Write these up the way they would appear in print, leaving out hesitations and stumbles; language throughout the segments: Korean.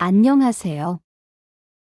안녕하세요.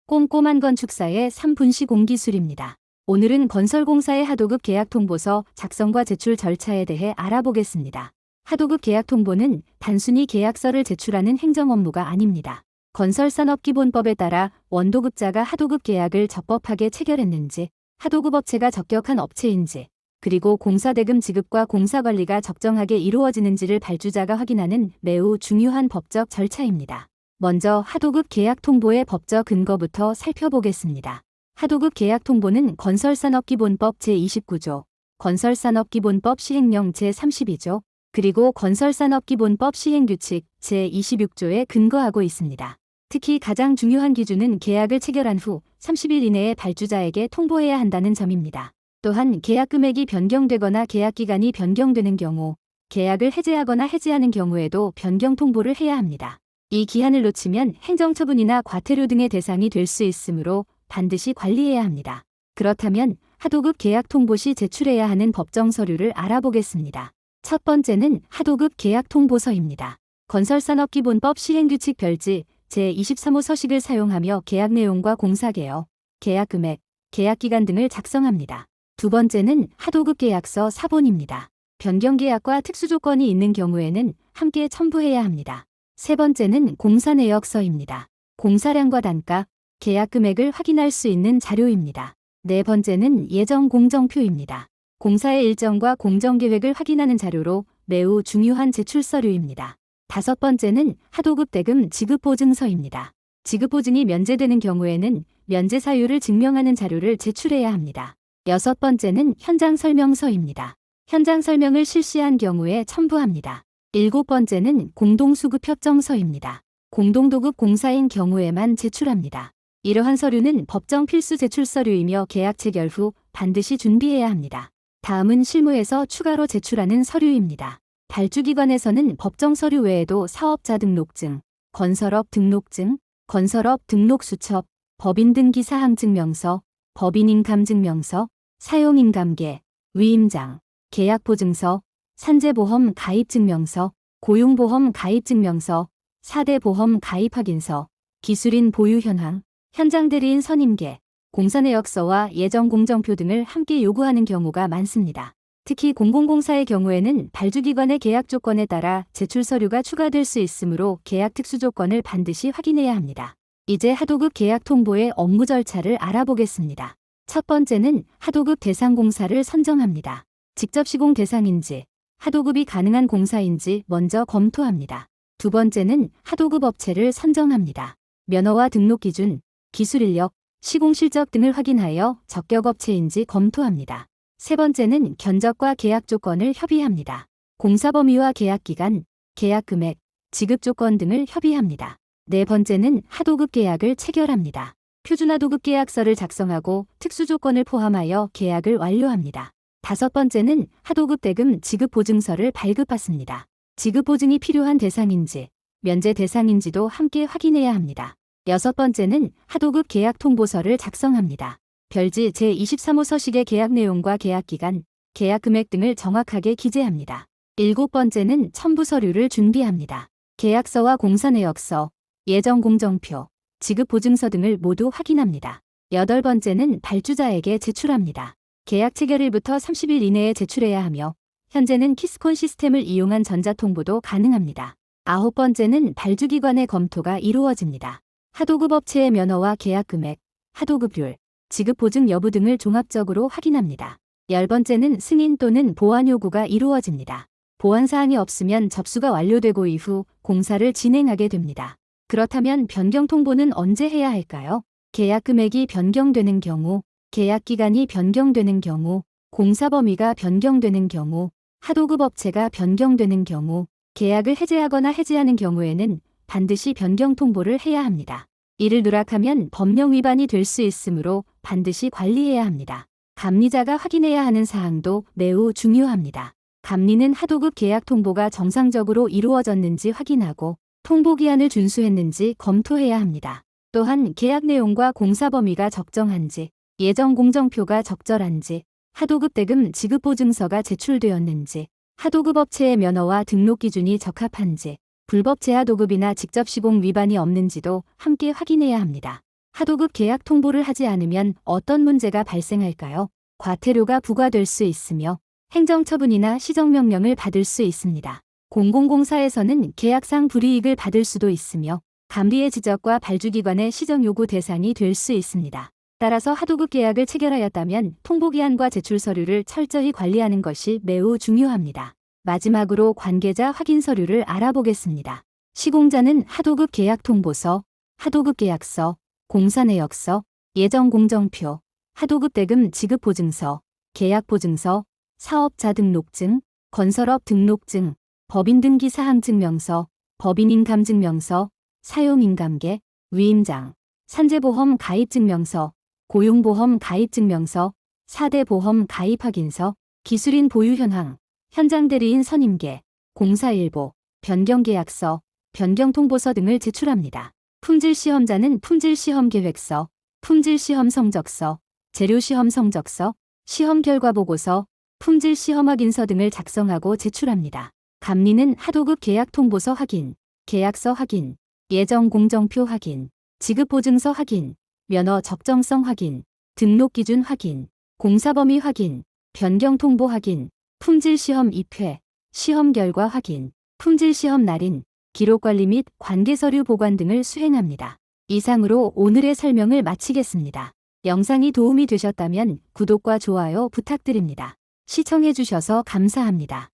꼼꼼한 건축사의 3분시 공기술입니다. 오늘은 건설공사의 하도급 계약통보서 작성과 제출 절차에 대해 알아보겠습니다. 하도급 계약통보는 단순히 계약서를 제출하는 행정 업무가 아닙니다. 건설산업기본법에 따라 원도급자가 하도급 계약을 적법하게 체결했는지, 하도급 업체가 적격한 업체인지, 그리고 공사대금 지급과 공사관리가 적정하게 이루어지는지를 발주자가 확인하는 매우 중요한 법적 절차입니다. 먼저 하도급 계약 통보의 법적 근거부터 살펴보겠습니다. 하도급 계약 통보는 건설산업기본법 제29조, 건설산업기본법 시행령 제32조, 그리고 건설산업기본법 시행규칙 제26조에 근거하고 있습니다. 특히 가장 중요한 기준은 계약을 체결한 후 30일 이내에 발주자에게 통보해야 한다는 점입니다. 또한 계약 금액이 변경되거나 계약 기간이 변경되는 경우, 계약을 해제하거나 해지하는 경우에도 변경 통보를 해야 합니다. 이 기한을 놓치면 행정처분이나 과태료 등의 대상이 될 수 있으므로 반드시 관리해야 합니다. 그렇다면 하도급 계약 통보 시 제출해야 하는 법정 서류를 알아보겠습니다. 첫 번째는 하도급 계약 통보서입니다. 건설산업기본법 시행규칙 별지 제23호 서식을 사용하며 계약 내용과 공사계약, 계약 금액, 계약 기간 등을 작성합니다. 두 번째는 하도급 계약서 사본입니다. 변경 계약과 특수조건이 있는 경우에는 함께 첨부해야 합니다. 세 번째는 공사 내역서입니다. 공사량과 단가, 계약 금액을 확인할 수 있는 자료입니다. 네 번째는 예정 공정표입니다. 공사의 일정과 공정 계획을 확인하는 자료로 매우 중요한 제출 서류입니다. 다섯 번째는 하도급 대금 지급 보증서입니다. 지급 보증이 면제되는 경우에는 면제 사유를 증명하는 자료를 제출해야 합니다. 여섯 번째는 현장 설명서입니다. 현장 설명을 실시한 경우에 첨부합니다. 일곱 번째는 공동수급협정서입니다. 공동도급 공사인 경우에만 제출합니다. 이러한 서류는 법정 필수 제출 서류이며 계약 체결 후 반드시 준비해야 합니다. 다음은 실무에서 추가로 제출하는 서류입니다. 발주기관에서는 법정 서류 외에도 사업자 등록증, 건설업 등록증, 건설업 등록수첩, 법인 등기 사항 증명서, 법인 인감 증명서, 사용인감계, 위임장, 계약보증서, 산재보험 가입증명서, 고용보험 가입증명서, 4대 보험 가입확인서, 기술인 보유 현황, 현장 대리인 선임계, 공사내역서와 예정공정표 등을 함께 요구하는 경우가 많습니다. 특히 공공공사의 경우에는 발주기관의 계약 조건에 따라 제출 서류가 추가될 수 있으므로 계약 특수조건을 반드시 확인해야 합니다. 이제 하도급 계약 통보의 업무 절차를 알아보겠습니다. 첫 번째는 하도급 대상 공사를 선정합니다. 직접 시공 대상인지, 하도급이 가능한 공사인지 먼저 검토합니다. 두 번째는 하도급 업체를 선정합니다. 면허와 등록 기준, 기술 인력, 시공 실적 등을 확인하여 적격 업체인지 검토합니다. 세 번째는 견적과 계약 조건을 협의합니다. 공사 범위와 계약 기간, 계약 금액, 지급 조건 등을 협의합니다. 네 번째는 하도급 계약을 체결합니다. 표준 하도급 계약서를 작성하고 특수 조건을 포함하여 계약을 완료합니다. 다섯 번째는 하도급 대금 지급 보증서를 발급받습니다. 지급 보증이 필요한 대상인지, 면제 대상인지도 함께 확인해야 합니다. 여섯 번째는 하도급 계약 통보서를 작성합니다. 별지 제23호 서식의 계약 내용과 계약 기간, 계약 금액 등을 정확하게 기재합니다. 일곱 번째는 첨부 서류를 준비합니다. 계약서와 공사 내역서, 예정 공정표, 지급 보증서 등을 모두 확인합니다. 여덟 번째는 발주자에게 제출합니다. 계약 체결일부터 30일 이내에 제출해야 하며 현재는 키스콘 시스템을 이용한 전자통보도 가능합니다. 아홉 번째는 발주기관의 검토가 이루어집니다. 하도급 업체의 면허와 계약 금액, 하도급률, 지급 보증 여부 등을 종합적으로 확인합니다. 열 번째는 승인 또는 보완 요구가 이루어집니다. 보완 사항이 없으면 접수가 완료되고 이후 공사를 진행하게 됩니다. 그렇다면 변경 통보는 언제 해야 할까요? 계약 금액이 변경되는 경우, 계약 기간이 변경되는 경우, 공사 범위가 변경되는 경우, 하도급 업체가 변경되는 경우, 계약을 해제하거나 해지하는 경우에는 반드시 변경 통보를 해야 합니다. 이를 누락하면 법령 위반이 될 수 있으므로 반드시 관리해야 합니다. 감리자가 확인해야 하는 사항도 매우 중요합니다. 감리는 하도급 계약 통보가 정상적으로 이루어졌는지 확인하고 통보기한을 준수했는지 검토해야 합니다. 또한 계약 내용과 공사 범위가 적정한지, 예정 공정표가 적절한지, 하도급 대금 지급 보증서가 제출되었는지, 하도급 업체의 면허와 등록 기준이 적합한지, 불법 재하도급이나 직접 시공 위반이 없는지도 함께 확인해야 합니다. 하도급 계약 통보를 하지 않으면 어떤 문제가 발생할까요? 과태료가 부과될 수 있으며 행정처분이나 시정명령을 받을 수 있습니다. 공공공사에서는 계약상 불이익을 받을 수도 있으며 감리의 지적과 발주기관의 시정요구 대상이 될 수 있습니다. 따라서 하도급 계약을 체결하였다면 통보기한과 제출 서류를 철저히 관리하는 것이 매우 중요합니다. 마지막으로 관계자 확인 서류를 알아보겠습니다. 시공자는 하도급 계약 통보서, 하도급 계약서, 공사내역서, 예정공정표, 하도급 대금 지급 보증서, 계약 보증서, 사업자 등록증, 건설업 등록증, 법인 등기 사항 증명서, 법인 인감 증명서, 사용 인감계, 위임장, 산재보험 가입 증명서, 고용보험 가입 증명서, 4대 보험 가입 확인서, 기술인 보유 현황, 현장 대리인 선임계, 공사일보, 변경계약서, 변경통보서 등을 제출합니다. 품질시험자는 품질시험계획서, 품질시험 성적서, 재료시험 성적서, 시험 결과 보고서, 품질시험 확인서 등을 작성하고 제출합니다. 감리는 하도급 계약 통보서 확인, 계약서 확인, 예정공정표 확인, 지급보증서 확인, 면허 적정성 확인, 등록기준 확인, 공사범위 확인, 변경통보 확인, 품질시험 입회, 시험 결과 확인, 품질시험 날인, 기록관리 및 관계서류 보관 등을 수행합니다. 이상으로 오늘의 설명을 마치겠습니다. 영상이 도움이 되셨다면 구독과 좋아요 부탁드립니다. 시청해주셔서 감사합니다.